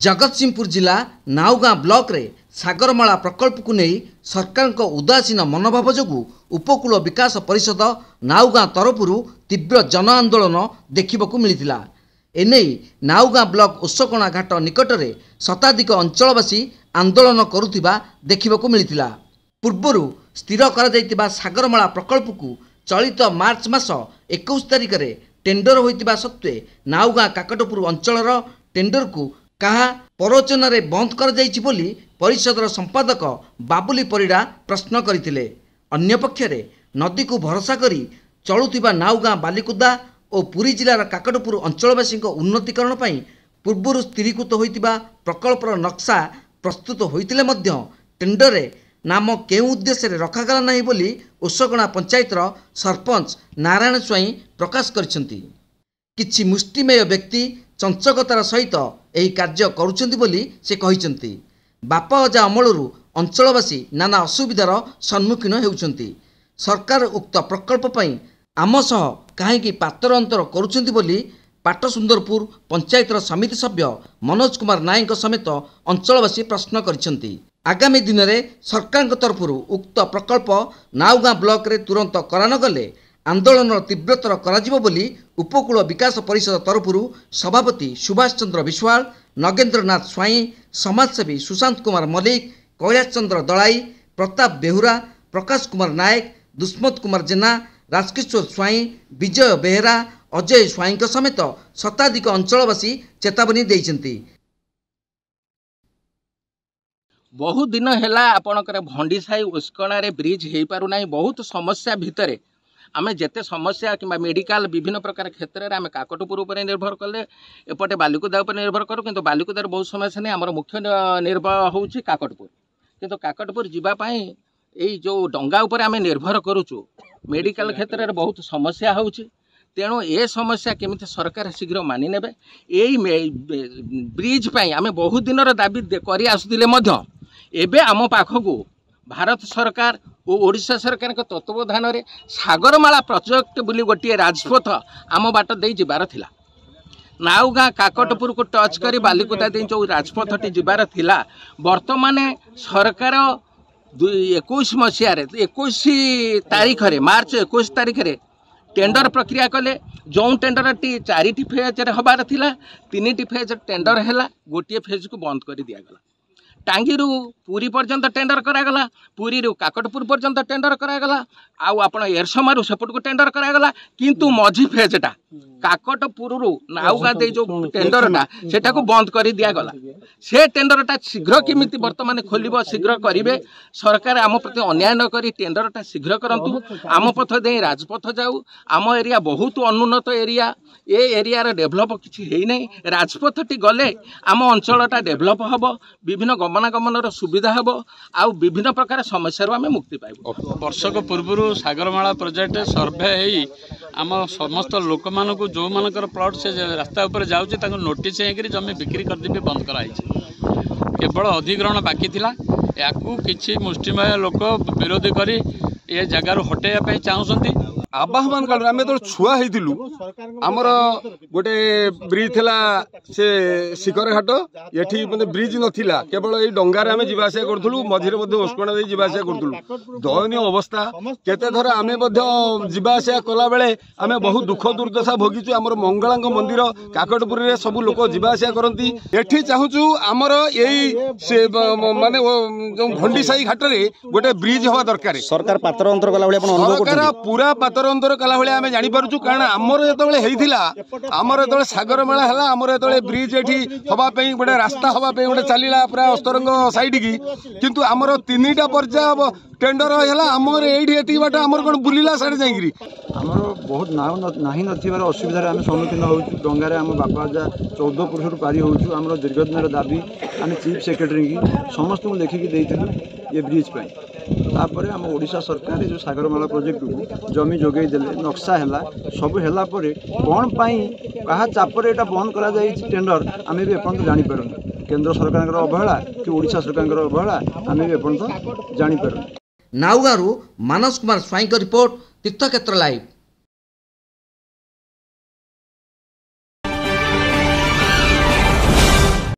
जगतसिंहपुर जिला नाउगाँ ब्लॉक रे सागरमाला प्रकल्प को नहीं सरकार उदासीन मनोभाव जो उपकूल विकास परिषद नाउगाँ तरफ तीव्र जन आंदोलन देखा मिलता। एने नाउगाँ ब्लॉक ओसकणा घाट निकट में शताधिक अंचलवासी आंदोलन करुवा देखा मिलता। पूर्वर स्थिर कर सागरमाला प्रकल्प को चलित मार्च मास 21 तारिख में टेंडर होता सत्वे नाउगाँ काकटपुर अंचल टेंडर को कहा प्ररोचन बंद कर परिषदर संपादक बाबुली परिड़ा प्रश्न करथिले। अन्य पक्षरे नदी को भरोसा करी चलुथिबा नाउगाँ बालिकुदा और पुरी जिलार काकटपुर अंचलवासी उन्नतीकरण पई पूर्व स्थिरीकृत होइतिबा प्रकल्पर नक्शा प्रस्तुत होइतिले मध्य टेंडर नाम केउ उद्देश्य रखागला नहीं बोली ओसकणा पंचायतर सरपंच नारायण स्वाई प्रकाश करछंती। किछि मुष्टिमेय व्यक्ति चंचकतार सहित यही कार्य करुछंती बोली से कहिसंती। बापा अजा अमलरू अंचलवासी नाना असुविधार सम्मुखीन हेउछंती। सरकार उक्त प्रकल्प पई आम सह काहेकि पातर अंतर करुछंती बोली पाटसुंदरपुर पंचायतर समिति सभ्य मनोज कुमार नायक समेत अंचलवासी प्रश्न करछंती। आगामी दिन में सरकार तरफ उक्त प्रकल्प नाउगाँ ब्लॉक रे तुरंत करा गले आंदोलन तीव्रतर करा बोली उपकूल विकास परिषद तरफ सभापति सुभाष चंद्र विश्वाल, नगेंद्रनाथ स्वाई, समाजसेवी सुशांत कुमार मल्लिक, कैलाश चंद्र दलाई, प्रताप बेहुरा, प्रकाश कुमार नायक, दुष्मत कुमार जेना, राजकिशोर स्वाई, विजय बेहेरा, अजय स्वाई समेत शताधिक अंचलवासी चेतावनी देइछंती। बहुत दिन है आपणकर भंडीसाई ओस्कणा ब्रिज हो पार ना। बहुत समस्या भितर आमे जेते समस्या कि मेडिकल विभिन्न प्रकार क्षेत्र में आम काकटपुर उपर निर्भर कले एपटे बालिकुदा उपर निर्भर करूँ किंतु बालिकुदार बहुत समस्या नहीं। आमर मुख्य निर्भर हूँ काकटपुर किंतु काकटपुर जावाई यही जो डंगा उपर आम निर्भर करुचु मेडिकल क्षेत्र में बहुत समस्या हो तेणु ए समस्या केमिति सरकार शीघ्र मानि नेबे। यही ब्रिज आम बहुत दिन दाबी करी आसुतिले मध्य एबे आम पाखकू भारत सरकार और ओडिशा सरकार के तत्वावधान में सागरमाला प्रोजेक्ट बोली गोटे राजपथ आम बाट दे जीवार थिला। नाउगाँ काकटपुर को टच करी बालिकुदा दे जो राजपथटी जीवार थिला वर्तमान सरकार 21 मसीह 21 तारीख रे मार्च 21 तारीख रे टेंडर प्रक्रिया कले। जो टेंडर टी 4टी फेज हबार थिला 3टी फेज टेंडर है गोटे फेज को बंद कर दिगला। टांगी पुरी पर्यंत टेंडर करागला, पुरी काकटपुर पर्यंत टेंडर करागला, आउ आपण एरसमारू सेपट को टेंडर करागला किंतु मझी फेजटा काकटपुर नाउगाँ दे जो टेंडरटा सेटा को बंद कर दिगला। से टेंडरटा शीघ्र केमिति वर्तमान खोलिबो शीघ्र करिवे। सरकार आम प्रति अन्याय न करी टेंडरटा शीघ्र करंतु। आम पथ दे राजपथ जाऊ। आम एरिया बहुत अनुन्नत एरिया, ए एरिया रे डेभलप किछि हेई नै। राजपथटी गले आम अंचलटा डेभलप हबो, विभिन्न गमनागमन सुविधा हम आ विभिन्न प्रकार समस्या आम मुक्ति पाइब। वर्षक पूर्व सागरमाला प्रोजेक्ट सर्वे होई आम समस्त लोक मान जो मानकर प्लट से रास्ता उपर जाऊँच नोटिस जमी बिक्री करदे बंद कराई। केवल अधिग्रहण बाकी थिला या किछि मुष्टिमय लोक विरोधी करी ए जगार हटेया चाहूँगी। आवाहन काल आम जो छुआ होइतिलु आमर गोटे ब्रिज थिला से शिखर घाट एठी माने ब्रिज नथिला केवल ए डंगार आम जीवा आसिया करथुलु मझिरे मध्ये ओस्कणा दे जीवा आसिया करथुलु। दयनीय अवस्था केते थर आमे मध्ये जीवा आसिया कला बेले आमे बहुत दुख दुर्दशा भोगिचु। आमर मंगलांग मंदिर काकटपुर रे सब लोक जीवा आसिया करंती। एठी चाहूचु आमर एई माने जो भंडीसाई घाट रे गोटे ब्रिज हवा दरकार। सरकार पात्र अंतर कला बेले अपन अनुभव सरकार पूरा पातर अंतर कला भाई आम जापरु कारण आमर जो आमर जो सागरमेला है आमर जो ब्रिज ये हाँपाई गोटे रास्ता हाँपाई गोटे चलला पूरा अस्तरंग साइड की किंतु आमर 3टा पर्याय टेंडर है आमर ये बाट आमर कौन बुला साढ़े जाइए आमर बहुत नाही नथिबार असुविधार आम सम्मुखीन हो डंगार आम बापा जा 14 पुरुष पारी होचु। आमर दीर्घ दिन दाबी आम चीफ सेक्रेटरी की समस्त को लिखिकी देइथिलु ये ब्रिज पे। तापर आम ओडिशा सरकार जो सागरमाला प्रोजेक्ट को जमी जोगई देले नक्शा है सब है कौन पाई कहा चापर यहाँ बंद करा टेंडर आम भी एपर्यंत जापर केंद्र सरकार अवहेला कि ओडिशा सरकार अवहेला आम भी एपर्यंत जापर। नाउगाँ मानस कुमार स्वाई रिपोर्ट तीर्थक्षेत्र लाइव।